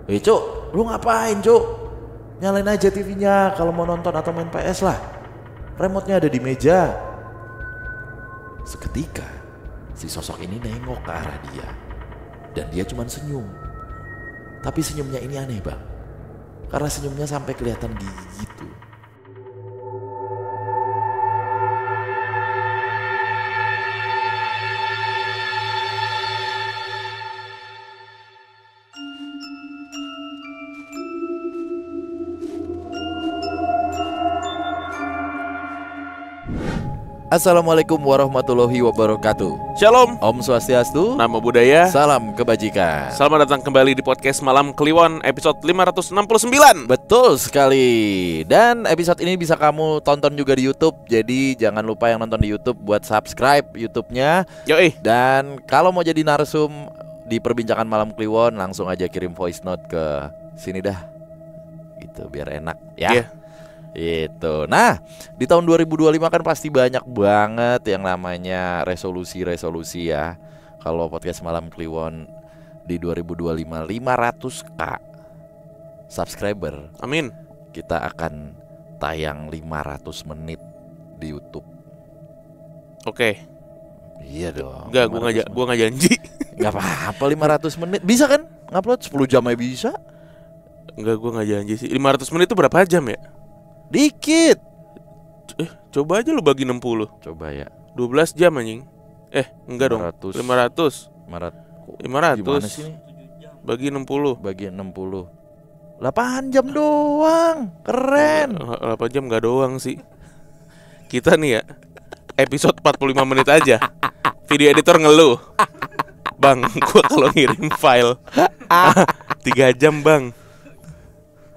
Cuk, lu ngapain Cuk? Nyalain aja TV-nya kalau mau nonton atau main PS lah. Remote-nya ada di meja. Seketika si sosok ini nengok ke arah dia. Dan dia cuma senyum. Tapi senyumnya ini aneh bang. Karena senyumnya sampai kelihatan gigi gitu. Assalamualaikum warahmatullahi wabarakatuh. Shalom, Om Swastiastu, Namo Buddhaya. salam kebajikan. Selamat datang kembali di podcast Malam Kliwon episode 569. Betul sekali. Dan episode ini bisa kamu tonton juga di YouTube. Jadi jangan lupa yang nonton di YouTube buat subscribe YouTube-nya. Yoi. Dan kalau mau jadi narsum di perbincangan Malam Kliwon, langsung aja kirim voice note ke sini dah. Gitu biar enak ya. Iya. Itu. Nah, di tahun 2025 kan pasti banyak banget yang namanya resolusi-resolusi ya. Kalau podcast Malam Kliwon di 2025 500k subscriber, Amin. kita akan tayang 500 menit di YouTube. Oke. Iya dong. Enggak, 500 gua nggak janji. Enggak apa-apa 500 menit. Bisa kan? Ngupload 10 jam aja bisa. Enggak, gua nggak janji sih. 500 menit itu berapa jam ya? Dikit. Coba aja lu bagi 60. Coba ya. 12 jam anjing. Enggak dong. 500. 500. Gimana sih nih? Bagi 60. Bagi 60 8 jam doang. Keren. 8 jam enggak doang sih. Kita nih ya episode 45 menit aja. Video editor ngeluh. Bang, gua kalau ngirim file 3 jam, Bang.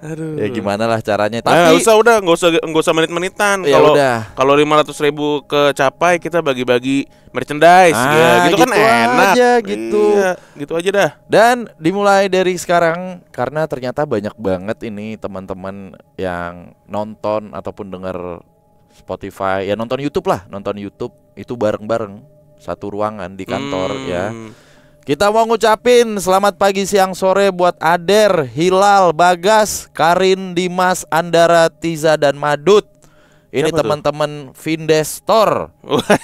Aduh. Ya gimana lah caranya. Nah, Tapi nggak usah menit-menitan. ya udah. Kalau 500.000 kecapai, kita bagi-bagi merchandise. Ya, gitu kan gitu enak. aja, gitu. Iya, gitu aja dah. Dan dimulai dari sekarang, karena ternyata banyak banget ini teman-teman yang nonton ataupun dengar Spotify, ya nonton YouTube lah, nonton YouTube itu bareng-bareng satu ruangan di kantor ya. Kita mau ngucapin selamat pagi, siang, sore buat Ader, Hilal, Bagas, Karin, Dimas, Andara, Tiza, dan Madut. Ini Siapa tuh? teman-teman Vindestor. Wah,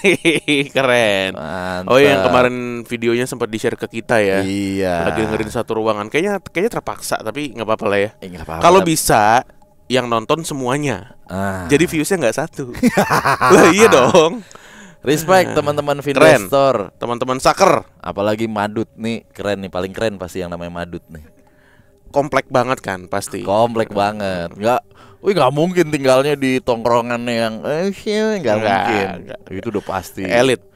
keren. Mantap. Oh, yang kemarin videonya sempat di-share ke kita ya. Iya. Lagi dengerin satu ruangan. Kayaknya terpaksa, tapi nggak apa-apa lah ya. Nggak apa-apa, Kalau tapi- bisa yang nonton semuanya. Ah. Jadi viewsnya nggak satu. Lah iya dong. Respect teman-teman Vindestor. Teman-teman saker. Apalagi Madut nih, keren nih, paling keren pasti yang namanya Madut nih. Komplek banget kan pasti. Komplek banget. Nggak mungkin tinggalnya di tongkrongan yang nggak mungkin. Enggak. Itu udah pasti. Elit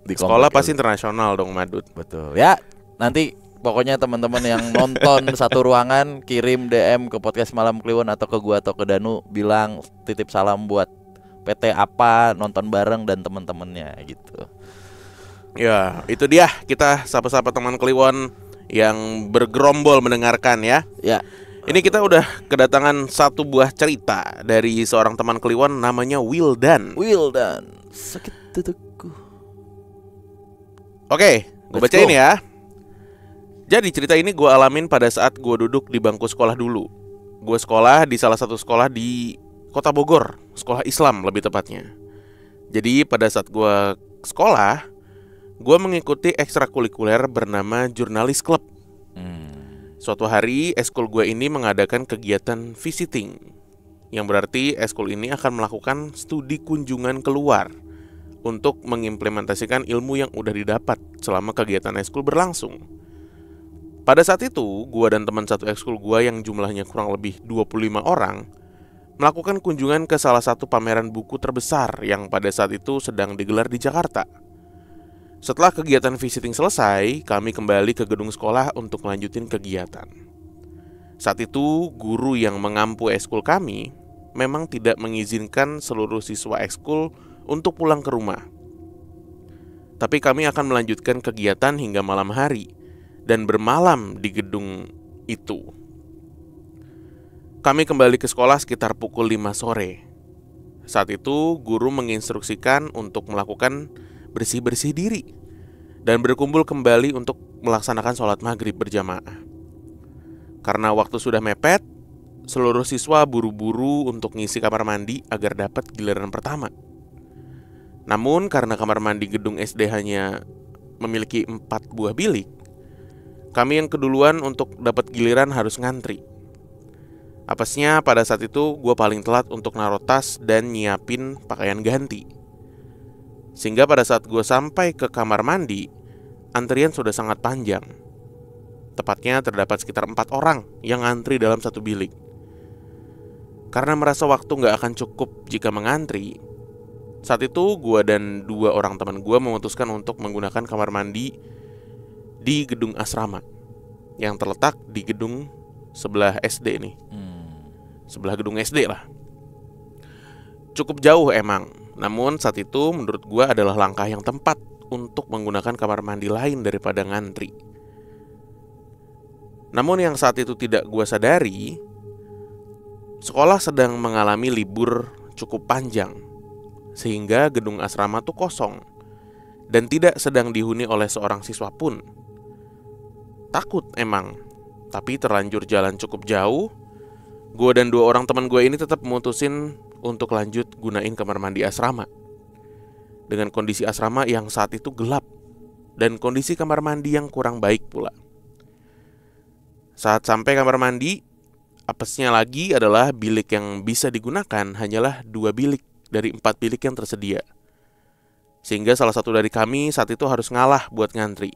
Di sekolah komplek pasti elit. internasional dong, Madut. Betul. Ya, nanti pokoknya teman-teman yang nonton satu ruangan kirim DM ke podcast Malam Kliwon atau ke gua atau ke Danu, bilang titip salam buat PT apa, nonton bareng dan teman-temannya gitu. Ya, itu dia, kita sapa-sapa teman Kliwon yang bergerombol mendengarkan ya. Ya. Ini kita udah kedatangan satu buah cerita dari seorang teman Kliwon namanya Wildan. Wildan, sakit tutuku. Oke, gue Let's bacain go. ya. Jadi cerita ini gue alamin pada saat gue duduk di bangku sekolah dulu. Gue sekolah di salah satu sekolah di Kota Bogor, sekolah Islam lebih tepatnya. Jadi pada saat gue sekolah, gue mengikuti ekstrakurikuler bernama Jurnalis Club. Suatu hari, eskul gue ini mengadakan kegiatan visiting, yang berarti eskul ini akan melakukan studi kunjungan keluar untuk mengimplementasikan ilmu yang udah didapat selama kegiatan eskul berlangsung. Pada saat itu, gue dan teman satu ekskul gue yang jumlahnya kurang lebih 25 orang melakukan kunjungan ke salah satu pameran buku terbesar yang pada saat itu sedang digelar di Jakarta. Setelah kegiatan visiting selesai, kami kembali ke gedung sekolah untuk melanjutin kegiatan. Saat itu, guru yang mengampu ekskul kami memang tidak mengizinkan seluruh siswa ekskul untuk pulang ke rumah. Tapi kami akan melanjutkan kegiatan hingga malam hari dan bermalam di gedung itu. Kami kembali ke sekolah sekitar pukul 5 sore. Saat itu guru menginstruksikan untuk melakukan bersih-bersih diri dan berkumpul kembali untuk melaksanakan sholat maghrib berjamaah. Karena waktu sudah mepet, seluruh siswa buru-buru untuk ngisi kamar mandi agar dapat giliran pertama. Namun karena kamar mandi gedung SD hanya memiliki 4 buah bilik, kami yang keduluan untuk dapat giliran harus ngantri. Apesnya pada saat itu gue paling telat untuk naruh tas dan nyiapin pakaian ganti. Sehingga pada saat gue sampai ke kamar mandi, antrian sudah sangat panjang. Tepatnya terdapat sekitar 4 orang yang ngantri dalam satu bilik. Karena merasa waktu gak akan cukup jika mengantri, saat itu gue dan 2 orang teman gue memutuskan untuk menggunakan kamar mandi di gedung asrama yang terletak di gedung sebelah SD nih. Sebelah gedung SD lah. Cukup jauh emang, namun saat itu menurut gue adalah langkah yang tepat untuk menggunakan kamar mandi lain daripada ngantri. Namun yang saat itu tidak gue sadari, sekolah sedang mengalami libur cukup panjang, sehingga gedung asrama tuh kosong dan tidak sedang dihuni oleh seorang siswa pun. Takut emang, tapi terlanjur jalan cukup jauh, gue dan 2 orang teman gue ini tetap memutusin untuk lanjut gunain kamar mandi asrama. Dengan kondisi asrama yang saat itu gelap dan kondisi kamar mandi yang kurang baik pula. Saat sampai kamar mandi, apesnya lagi adalah bilik yang bisa digunakan hanyalah 2 bilik dari 4 bilik yang tersedia. Sehingga salah satu dari kami saat itu harus ngalah buat ngantri.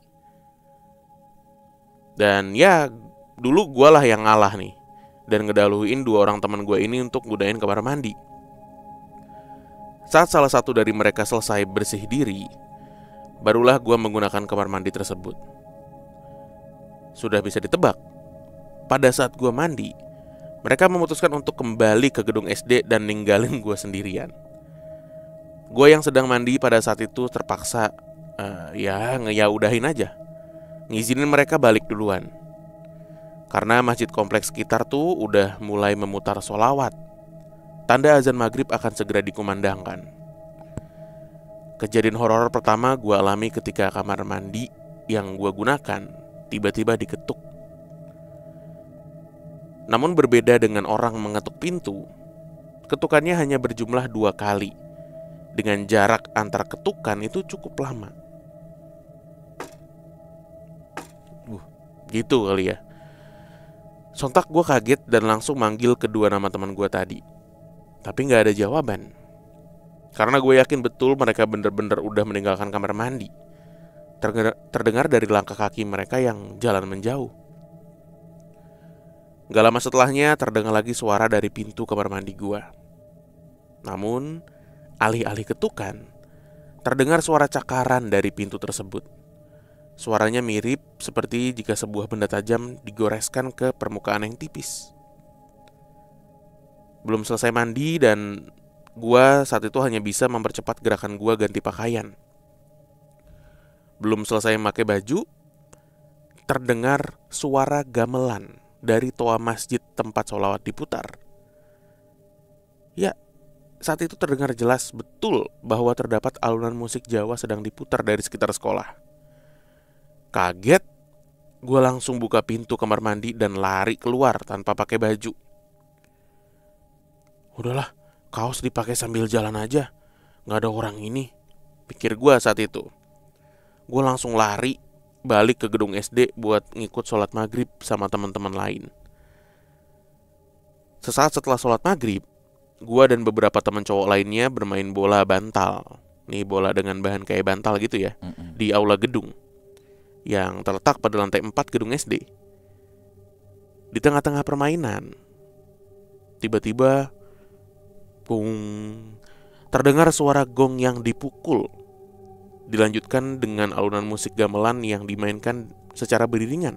Dan ya, dulu gue lah yang ngalah nih, dan ngedahuluin 2 orang teman gue ini untuk gunain kamar mandi. Saat salah satu dari mereka selesai bersih diri, barulah gue menggunakan kamar mandi tersebut. Sudah bisa ditebak, pada saat gue mandi, mereka memutuskan untuk kembali ke gedung SD dan ninggalin gue sendirian. Gue yang sedang mandi pada saat itu terpaksa ngeyaudahin aja, ngizinin mereka balik duluan. Karena masjid kompleks sekitar tuh udah mulai memutar sholawat. Tanda azan maghrib akan segera dikumandangkan. Kejadian horor pertama gue alami ketika kamar mandi yang gue gunakan tiba-tiba diketuk. Namun berbeda dengan orang mengetuk pintu, ketukannya hanya berjumlah 2 kali. Dengan jarak antara ketukan itu cukup lama. Gitu kali ya. Sontak gue kaget dan langsung manggil kedua nama teman gue tadi. Tapi gak ada jawaban. Karena gue yakin betul mereka bener-bener udah meninggalkan kamar mandi. Terdengar dari langkah kaki mereka yang jalan menjauh. Gak lama setelahnya terdengar lagi suara dari pintu kamar mandi gua. Namun, alih-alih ketukan, terdengar suara cakaran dari pintu tersebut. Suaranya mirip seperti jika sebuah benda tajam digoreskan ke permukaan yang tipis. Belum selesai mandi dan gua saat itu hanya bisa mempercepat gerakan gua ganti pakaian. Belum selesai memakai baju, terdengar suara gamelan dari toa masjid tempat sholawat diputar. Ya, saat itu terdengar jelas betul bahwa terdapat alunan musik Jawa sedang diputar dari sekitar sekolah. Kaget, gue langsung buka pintu kamar mandi dan lari keluar tanpa pakai baju. Udahlah, kaos dipakai sambil jalan aja, gak ada orang ini, pikir gue saat itu. Gue langsung lari balik ke gedung SD buat ngikut sholat maghrib sama teman-teman lain. Sesaat setelah sholat maghrib, gue dan beberapa teman cowok lainnya bermain bola bantal. Nih bola dengan bahan kayak bantal gitu ya, di aula gedung yang terletak pada lantai 4 gedung SD. Di tengah-tengah permainan, tiba-tiba bung, terdengar suara gong yang dipukul. Dilanjutkan dengan alunan musik gamelan yang dimainkan secara beriringan.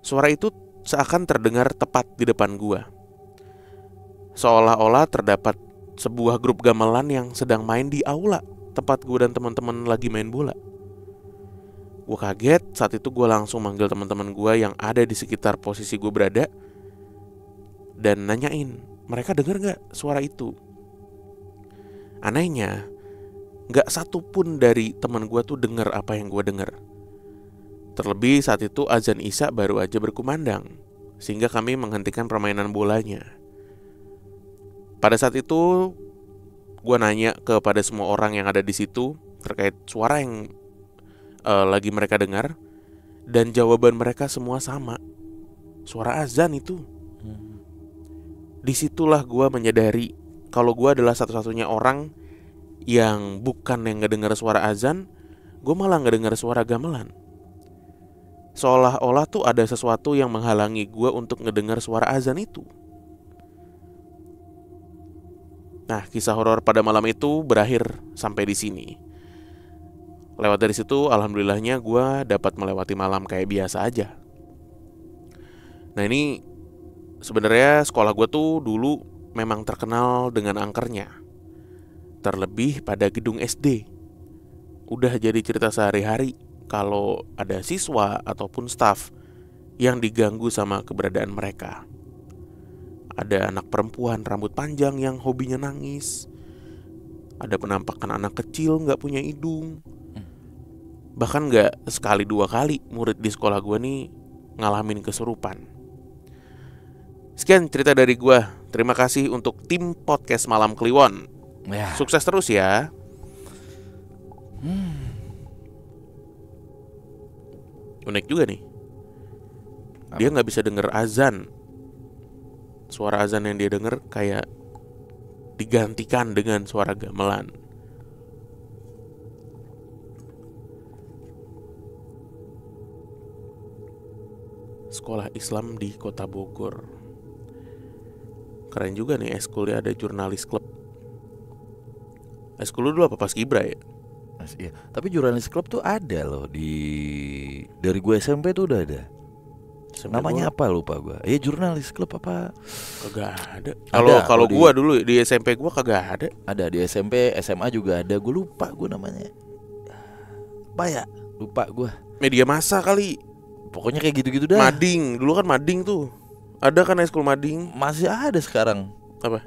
Suara itu seakan terdengar tepat di depan gua. Seolah-olah terdapat sebuah grup gamelan yang sedang main di aula tempat gua dan teman-teman lagi main bola. Gua kaget, saat itu gua langsung manggil teman-teman gua yang ada di sekitar posisi gua berada dan nanyain, mereka dengar gak suara itu? Anehnya, gak satu pun dari teman gue tuh dengar apa yang gue dengar. Terlebih saat itu azan Isya baru aja berkumandang, sehingga kami menghentikan permainan bolanya. Pada saat itu gue nanya kepada semua orang yang ada di situ terkait suara yang lagi mereka dengar, dan jawaban mereka semua sama, suara azan itu. Disitulah gue menyadari kalau gue adalah satu-satunya orang yang bukan yang ngedengar suara azan, gue malah ngedengar suara gamelan. Seolah-olah tuh ada sesuatu yang menghalangi gue untuk ngedengar suara azan itu. Nah, kisah horor pada malam itu berakhir sampai di sini. Lewat dari situ, alhamdulillahnya gue dapat melewati malam kayak biasa aja. Nah, ini sebenarnya sekolah gue tuh dulu memang terkenal dengan angkernya. Terlebih pada gedung SD. Udah jadi cerita sehari-hari kalau ada siswa ataupun staf yang diganggu sama keberadaan mereka. Ada anak perempuan rambut panjang yang hobinya nangis. Ada penampakan anak kecil gak punya hidung. Bahkan gak sekali dua kali murid di sekolah gue nih ngalamin kesurupan. Sekian cerita dari gue. Terima kasih untuk tim podcast Malam Kliwon. Sukses terus ya. Unik juga nih. Dia gak bisa denger azan. Suara azan yang dia denger kayak digantikan dengan suara gamelan. Sekolah Islam di Kota Bogor. Keren juga nih, eskulnya ada jurnalis klub. Eskul dulu apa pas Kibra ya? Iya. Tapi jurnalis klub tuh ada loh dari gue SMP tuh udah ada. Namanya apa lupa gue. Jurnalis klub apa? Kagak ada. Kalau gue dulu di SMP gue kagak ada. Ada di SMP, SMA juga ada. Gue lupa gue namanya. Apa ya? Lupa gue. Media Massa kali. Pokoknya kayak gitu-gitu dah. Mading, dulu kan Mading tuh. Ada kan eskul Mading? Masih ada sekarang. Apa?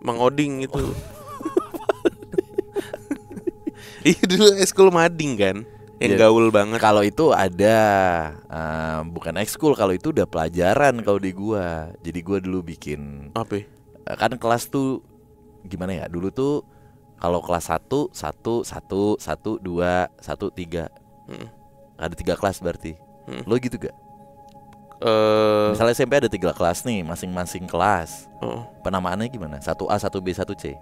Mang Oding itu. Iya dulu eskul Mading kan, yang gaul banget. Kalau itu ada, bukan ekskul, kalau itu udah pelajaran kalau di gua. Jadi gua dulu bikin apa? Kan kelas tuh gimana ya? Dulu tuh kalau kelas 1, 2, 3. Ada 3 kelas berarti. Lo gitu gak? Misalnya SMP ada 3 kelas nih, masing-masing kelas. Penamaannya gimana? 1A, 1B, 1C.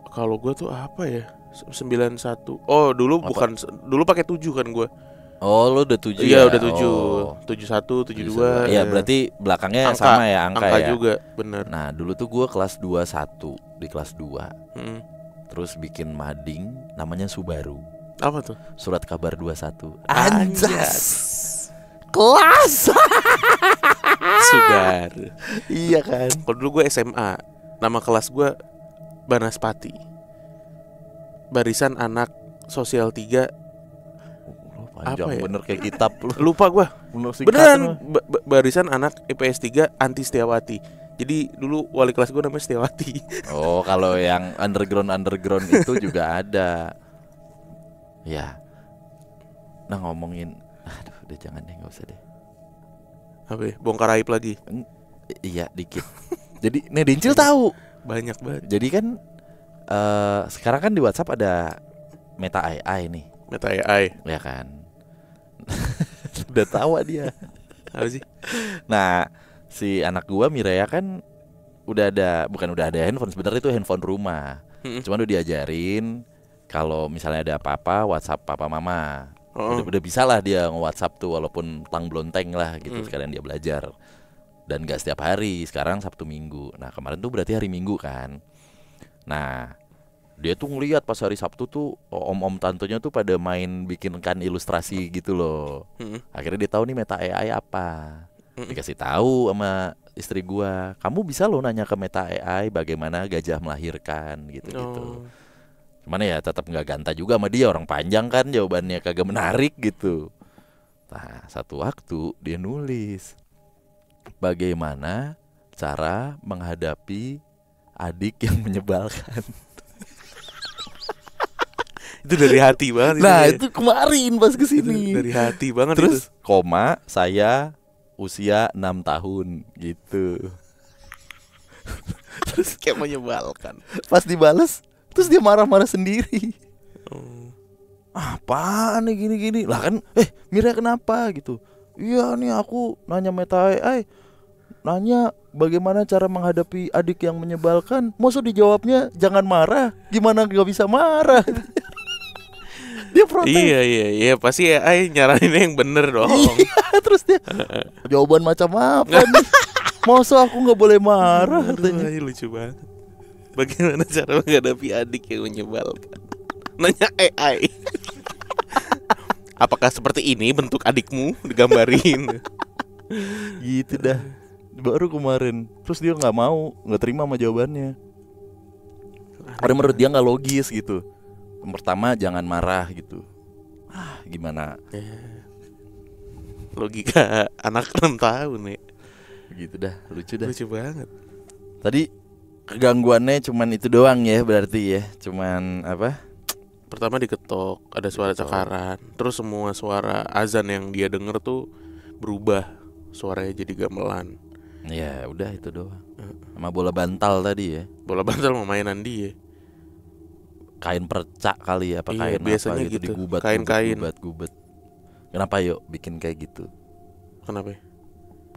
Kalau gua tuh apa ya? 91. Oh, dulu apa? Bukan, dulu pakai 7 kan gua. Oh, lu udah 7 ya? Iya, udah 7. 71, 72. Iya, berarti belakangnya sama ya, angka ya. Juga, bener. Nah, dulu tuh gua kelas 21, di kelas 2. Terus bikin mading namanya Subaru. Apa tuh? Surat kabar 21. Anjas. Kelas. Subaru. Iya kan. Kalau dulu gue SMA, nama kelas gue Banaspati. Barisan anak sosial 3. Panjang apa ya? Bener kayak kitab lu. Lupa gue. Beneran barisan anak IPS 3 anti Setiawati. Jadi dulu wali kelas gue namanya Setiawati. Oh, kalau yang underground itu juga ada. Ya. Nah, ngomongin, aduh, udah jangan deh, nggak usah deh. Apa ya? Bongkar aib lagi. Iya, dikit. Jadi Dincil tahu banyak banget. Jadi kan sekarang kan di WhatsApp ada Meta AI nih. Meta AI. Ya kan. Udah tahu dia. Apa sih? Nah, si anak gua Miraya kan udah ada handphone, sebenarnya itu handphone rumah. Cuman udah diajarin kalau misalnya ada apa-apa WhatsApp papa mama. Udah bisa lah dia nge-WhatsApp tuh, walaupun tang blonteng lah gitu. Sekalian dia belajar. Dan gak setiap hari, sekarang Sabtu Minggu. Nah, kemarin tuh berarti hari Minggu kan. Nah, dia tuh ngeliat pas hari Sabtu tuh om-om tantenya tuh pada main bikinkan ilustrasi gitu loh. Akhirnya dia tahu nih Meta AI apa. Dikasih tahu sama istri gua, kamu bisa loh nanya ke Meta AI bagaimana gajah melahirkan gitu-gitu. Cuman ya tetap nggak ganta juga sama dia, orang panjang kan jawabannya, kagak menarik gitu. Nah, satu waktu dia nulis, bagaimana cara menghadapi adik yang menyebalkan. Itu dari hati banget Nah ya. itu kemarin pas kesini. Dari hati banget. Terus itu. koma saya usia 6 tahun gitu. Terus kayak menyebalkan. Pas dibales, terus dia marah-marah sendiri. Oh. Apaan nih gini-gini? Lah kan, Mira kenapa gitu? Iya nih aku nanya Meta, nanya bagaimana cara menghadapi adik yang menyebalkan. Maksud dijawabnya jangan marah. Gimana gak bisa marah? Dia protes. Iya pasti ya nyaranin yang bener dong. Iya, terus dia jawaban macam apa nih? Masa aku gak boleh marah katanya. Aduh, lucu banget. Bagaimana cara menghadapi adik yang menyebalkan? Nanya AI. Apakah seperti ini bentuk adikmu? Digambarin. Gitu dah. Baru kemarin. Terus dia gak terima sama jawabannya. Karena menurut dia gak logis gitu. Yang pertama jangan marah gitu. Gimana? Logika anak 6 tahun ya. Gitu dah, lucu dah. Lucu banget. Tadi kegangguannya cuman itu doang ya berarti ya. Cuman apa? Pertama diketok, ada suara cakaran. Terus semua suara azan yang dia denger tuh berubah. Suaranya jadi gamelan. Ya udah itu doang. Sama bola bantal tadi ya. Bola bantal mau mainan dia. Kain percak kali ya, apa kain biasanya apa gitu, digubat, kain-kain. gubat. Kenapa yuk bikin kayak gitu? Kenapa?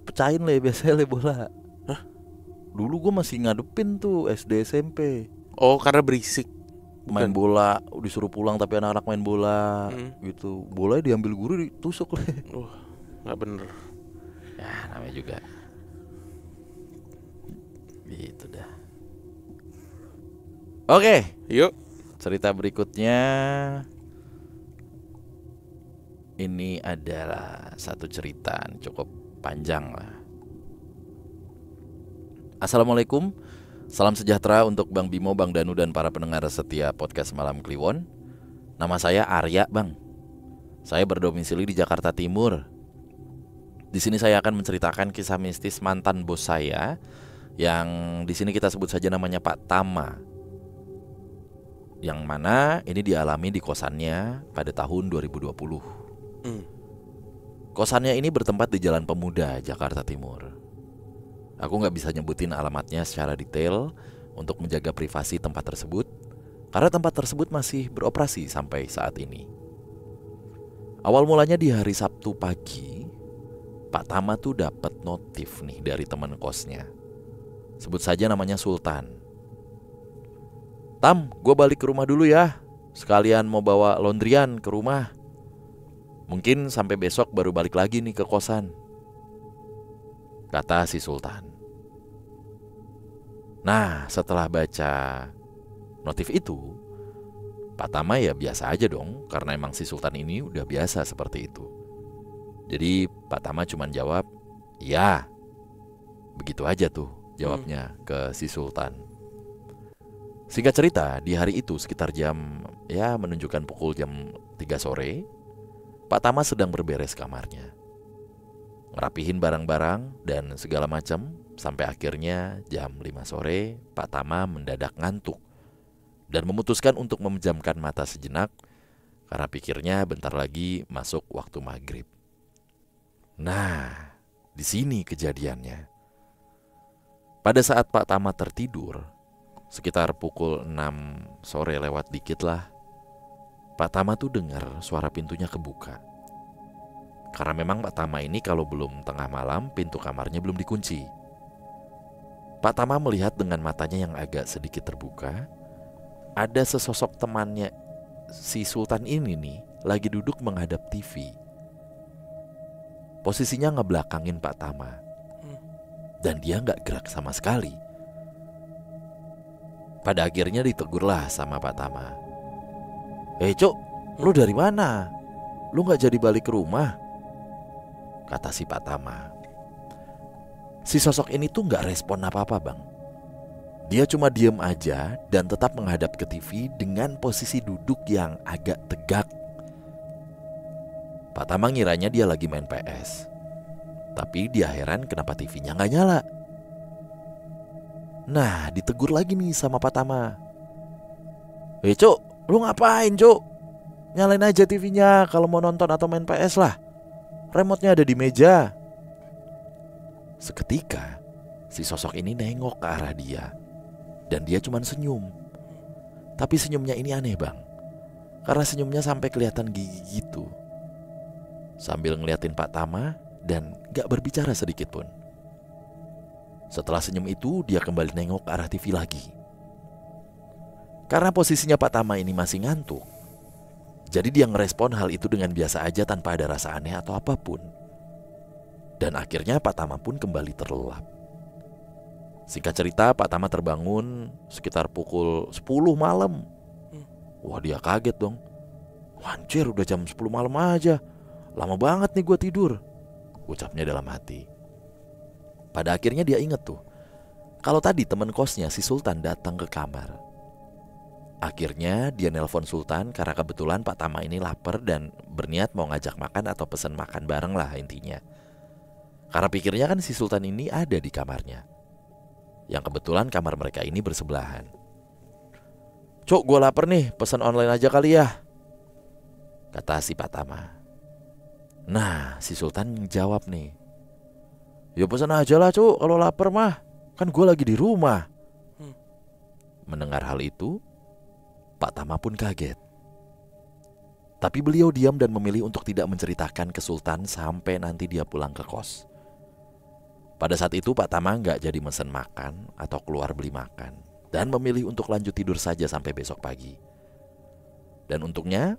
Pecahin lah biasanya lah bola. Hah? Dulu gue masih ngadepin tuh SD SMP. Oh karena berisik. Main bola disuruh pulang tapi anak-anak main bola gitu. Bola diambil guru ditusuk lah. Nggak bener. Ya namanya juga. Gitu dah. Oke, Yuk. cerita berikutnya. Ini adalah satu cerita cukup panjang lah. Assalamualaikum. Salam sejahtera untuk Bang Bimo, Bang Danu, dan para pendengar setia podcast Malam Kliwon. Nama saya Arya, Bang. Saya berdomisili di Jakarta Timur. Di sini saya akan menceritakan kisah mistis mantan bos saya, yang di sini kita sebut saja namanya Pak Tama. Yang mana ini dialami di kosannya pada tahun 2020. Kosannya ini bertempat di Jalan Pemuda, Jakarta Timur. Aku gak bisa nyebutin alamatnya secara detail untuk menjaga privasi tempat tersebut, karena tempat tersebut masih beroperasi sampai saat ini. Awal mulanya di hari Sabtu pagi, Pak Tama tuh dapat notif nih dari teman kosnya. Sebut saja namanya Sultan. Tam, gue balik ke rumah dulu ya. Sekalian mau bawa laundryan ke rumah. Mungkin sampai besok baru balik lagi nih ke kosan, kata si Sultan. Nah, setelah baca notif itu, Pak Tama ya biasa aja dong, karena emang si Sultan ini udah biasa seperti itu. Jadi Pak Tama cuman jawab, ya. Begitu aja tuh jawabnya ke si Sultan. Singkat cerita, di hari itu sekitar menunjukkan pukul jam 3 sore, Pak Tama sedang berberes kamarnya, ngerapihin barang-barang dan segala macam, sampai akhirnya jam 5 sore Pak Tama mendadak ngantuk dan memutuskan untuk memejamkan mata sejenak karena pikirnya bentar lagi masuk waktu maghrib. Nah, di sini kejadiannya. Pada saat Pak Tama tertidur, sekitar pukul 6 sore lewat dikit lah, Pak Tama tuh dengar suara pintunya kebuka. Karena memang Pak Tama ini kalau belum tengah malam, pintu kamarnya belum dikunci. Pak Tama melihat dengan matanya yang agak sedikit terbuka, ada sesosok temannya si Sultan ini nih lagi duduk menghadap TV. Posisinya ngebelakangin Pak Tama, dan dia gak gerak sama sekali. Pada akhirnya ditegurlah sama Pak Tama. Cuk, lu dari mana? Lu gak jadi balik ke rumah? Kata si Pak Tama. Si sosok ini tuh gak respon apa-apa, Bang. Dia cuma diem aja dan tetap menghadap ke TV dengan posisi duduk yang agak tegak. Pak Tama ngiranya dia lagi main PS, tapi dia heran kenapa TV-nya gak nyala. Nah, ditegur lagi nih sama Pak Tama. Cuk, lu ngapain, Cuk? Nyalain aja TV-nya kalau mau nonton atau main PS lah. Remote-nya ada di meja. Seketika si sosok ini nengok ke arah dia. Dan dia cuma senyum. Tapi senyumnya ini aneh bang, karena senyumnya sampai kelihatan gigi gitu. Sambil ngeliatin Pak Tama dan gak berbicara sedikit pun. Setelah senyum itu dia kembali nengok ke arah TV lagi. Karena posisinya Pak Tama ini masih ngantuk, jadi dia ngerespon hal itu dengan biasa aja tanpa ada rasa aneh atau apapun. Dan akhirnya Pak Tama pun kembali terlelap. Singkat cerita, Pak Tama terbangun sekitar pukul 10 malam. Wah, dia kaget dong. Anjir, udah jam 10 malam aja. Lama banget nih gue tidur, ucapnya dalam hati. Pada akhirnya dia inget tuh, kalau tadi teman kosnya si Sultan datang ke kamar. Akhirnya dia nelpon Sultan karena kebetulan Pak Tama ini lapar dan berniat mau ngajak makan atau pesen makan bareng lah intinya. Karena pikirnya kan si Sultan ini ada di kamarnya, yang kebetulan kamar mereka ini bersebelahan. Cuk, gue lapar nih, pesan online aja kali ya, kata si Pak Tama. Nah, si Sultan jawab nih, ya pesan aja lah cuk, kalau lapar mah, kan gue lagi di rumah. Mendengar hal itu, Pak Tama pun kaget. Tapi beliau diam dan memilih untuk tidak menceritakan ke Sultan sampai nanti dia pulang ke kos. Pada saat itu Pak Tama gak jadi mesen makan atau keluar beli makan, dan memilih untuk lanjut tidur saja sampai besok pagi. Dan untungnya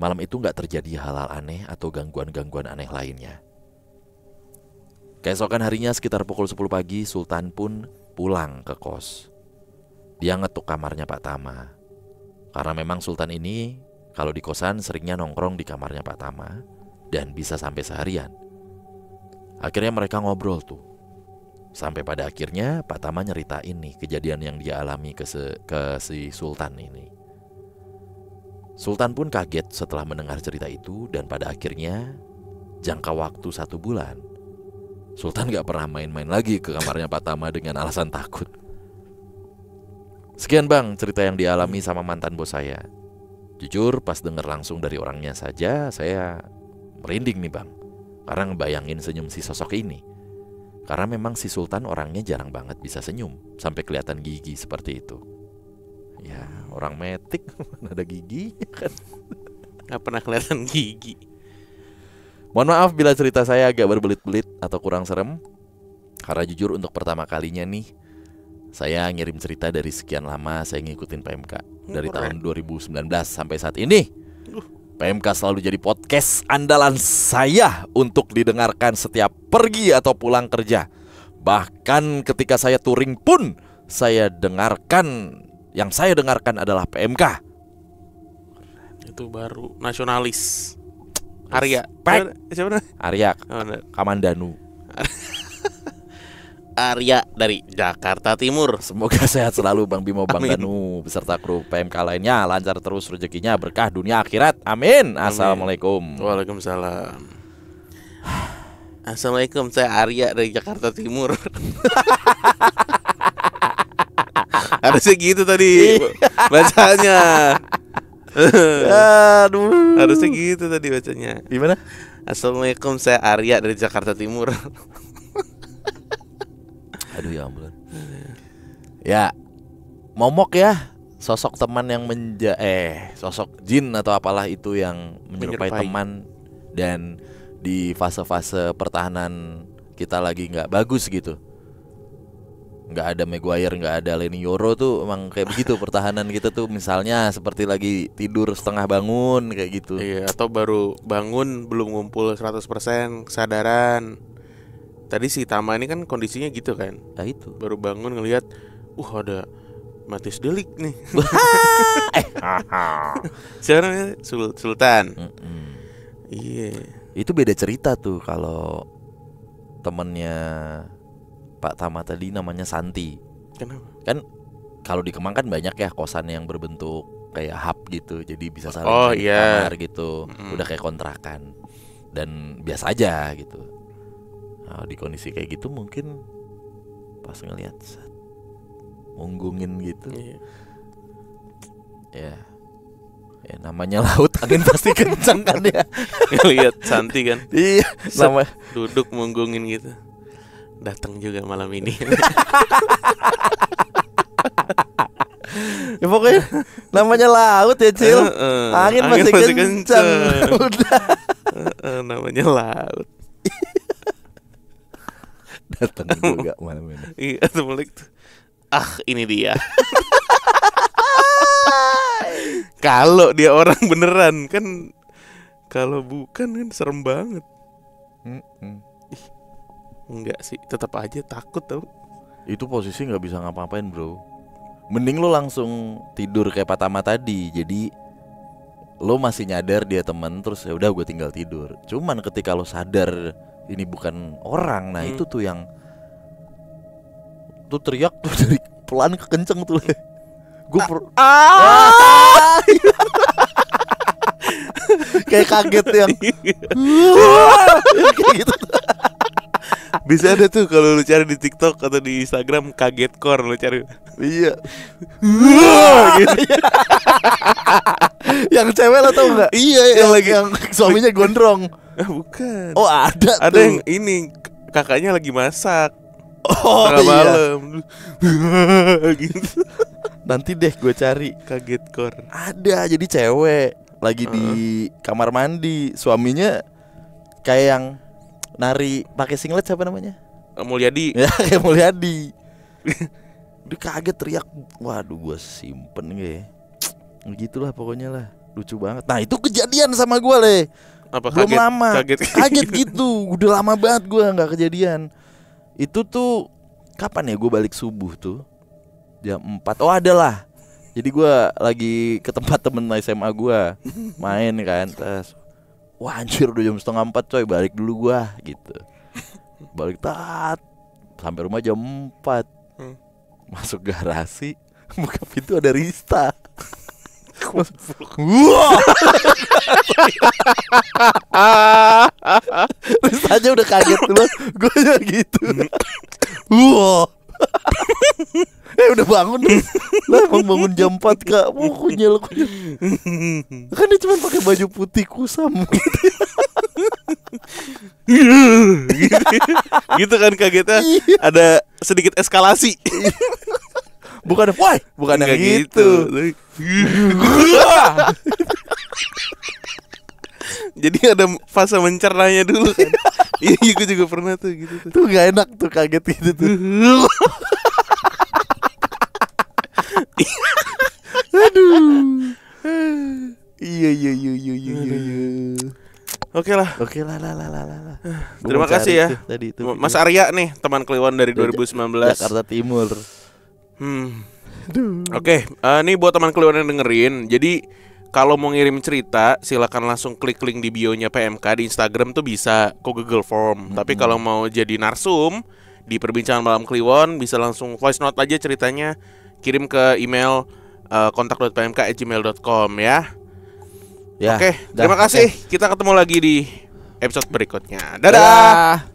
malam itu gak terjadi hal-hal aneh atau gangguan-gangguan aneh lainnya. Keesokan harinya sekitar pukul 10 pagi Sultan pun pulang ke kos. Dia ngetuk kamarnya Pak Tama. Karena memang Sultan ini kalau di kosan seringnya nongkrong di kamarnya Pak Tama dan bisa sampai seharian. Akhirnya mereka ngobrol tuh. Sampai pada akhirnya Pak Tama nyeritain nih kejadian yang dia alami ke si Sultan ini. Sultan pun kaget setelah mendengar cerita itu. Dan pada akhirnya jangka waktu 1 bulan Sultan gak pernah main-main lagi ke kamarnya Pak Tama dengan alasan takut. Sekian bang cerita yang dialami sama mantan bos saya. Jujur pas denger langsung dari orangnya saja saya merinding nih bang, karena ngebayangin senyum si sosok ini. Karena memang si Sultan orangnya jarang banget bisa senyum sampai kelihatan gigi seperti itu. Ya orang metik ada gigi kan. Gak pernah kelihatan gigi. Mohon maaf bila cerita saya agak berbelit-belit atau kurang serem. Karena jujur untuk pertama kalinya nih saya ngirim cerita dari sekian lama saya ngikutin PMK. Dari tahun 2019 sampai saat ini PMK selalu jadi podcast andalan saya untuk didengarkan setiap pergi atau pulang kerja. Bahkan ketika saya touring pun yang saya dengarkan adalah PMK. Itu baru nasionalis. Arya. Siapa? Arya Kamandanu. Arya dari Jakarta Timur. Semoga sehat selalu Bang Bimo, Bang Amin. Danu beserta kru PMK lainnya, lancar terus rezekinya, berkah dunia akhirat. Amin. Assalamualaikum. Waalaikumsalam. Assalamualaikum, saya Arya dari Jakarta Timur. Harusnya gitu tadi bacanya. Aduh. Harusnya gitu tadi bacanya. Gimana? Assalamualaikum, saya Arya dari Jakarta Timur. Aduh ya ampun. Ya, momok ya, sosok teman yang sosok jin atau apalah itu yang menyerupai teman. Dan di fase-fase pertahanan kita lagi nggak bagus gitu, nggak ada Maguire, nggak ada Leny Yoro tuh emang kayak begitu pertahanan kita tuh. Misalnya seperti lagi tidur setengah bangun kayak gitu. Iya, atau baru bangun belum ngumpul 100% kesadaran. Tadi si Tama ini kan kondisinya gitu kan. Nah itu baru bangun ngelihat ada Matis Delik nih. Siapa namanya? Sultan. Iya. Itu beda cerita tuh kalau temennya Pak Tama tadi namanya Santi. Kenapa? Kan kalau di Kemang kan banyak ya kosan yang berbentuk kayak hub gitu, jadi bisa saling kamar gitu. Udah kayak kontrakan dan biasa aja gitu. Nah, di kondisi kayak gitu mungkin pas ngelihat munggungin gitu. Iya. Ya namanya laut, angin pasti kencang kan ya. Ngeliat Santi kan. Iya, sama Duduk munggungin gitu. Datang juga malam ini. ya pokoknya namanya laut ya, Cil. Angin masih kencang. Udah. Namanya laut. Datang juga malam ini. Iya, tuh Malik tuh. Ini dia. Kalau dia orang beneran kan, kalau bukan kan serem banget. Enggak sih, tetap aja takut tau. Itu posisi nggak bisa ngapa-ngapain bro. Mending lo langsung tidur kayak Patama tadi. Jadi lo masih nyadar dia teman, terus ya udah gue tinggal tidur. Cuman ketika lo sadar ini bukan orang, nah itu tuh yang tuh teriak tuh dari pelan ke kenceng tuh. Gue kayak kaget yang kayak gitu. Bisa ada tuh kalau lu cari di TikTok atau di Instagram kaget core lu cari. Iya. Gitu. Yang cewek lo tau nggak? Iya, yang suaminya gondrong. Bukan. Oh ada Ada tuh. yang ini kakaknya lagi masak. Oh tengah iya. malam. Gitu. Nanti deh gue cari. Kaget core. Ada, jadi cewek lagi di kamar mandi, suaminya kayak yang nari pakai singlet, siapa namanya? Mulyadi. Ya kayak Mulyadi. Dia kaget teriak. Waduh, gue simpen ya. Gitulah pokoknya lah. Lucu banget. Nah itu kejadian sama gue le. Apa belum kaget? lama. Kaget gitu. Udah lama banget gue nggak kejadian. Itu tuh kapan ya gue balik subuh tuh? Jam 4. Oh ada lah. Jadi gue lagi ke tempat temen SMA gue main kan. Terus wah anjir udah jam 3:30 coy. Balik dulu gue gitu. Balik sampai rumah jam 4. Masuk garasi, buka pintu ada Rista. Wah. Rista aja udah kaget dulu. Gue aja gitu. Wah. Udah bangun lah, emang bangun jam 4 kak. Kunyel. Kan dia cuma pakai baju putih kusam gitu. Gitu kan kagetnya. Ada sedikit eskalasi. Bukan yang gitu. Jadi ada fase mencernanya dulu kan. Iya, gue juga pernah tuh gitu tuh. Tuh gak enak tuh, kaget gitu tuh. Aduh. Iya. Oke lah. Terima kasih ya tadi itu Mas Arya nih, teman Kliwon dari 2019 Jakarta Timur. Oke, nih buat teman Kliwon yang dengerin. Jadi kalau mau ngirim cerita, silakan langsung klik link di bio-nya PMK di Instagram tuh bisa ke Google Form. Tapi kalau mau jadi narsum di perbincangan malam Kliwon, bisa langsung voice note aja ceritanya, kirim ke email kontak.pmk@gmail.com ya. Oke, terima kasih. Kita ketemu lagi di episode berikutnya. Dadah.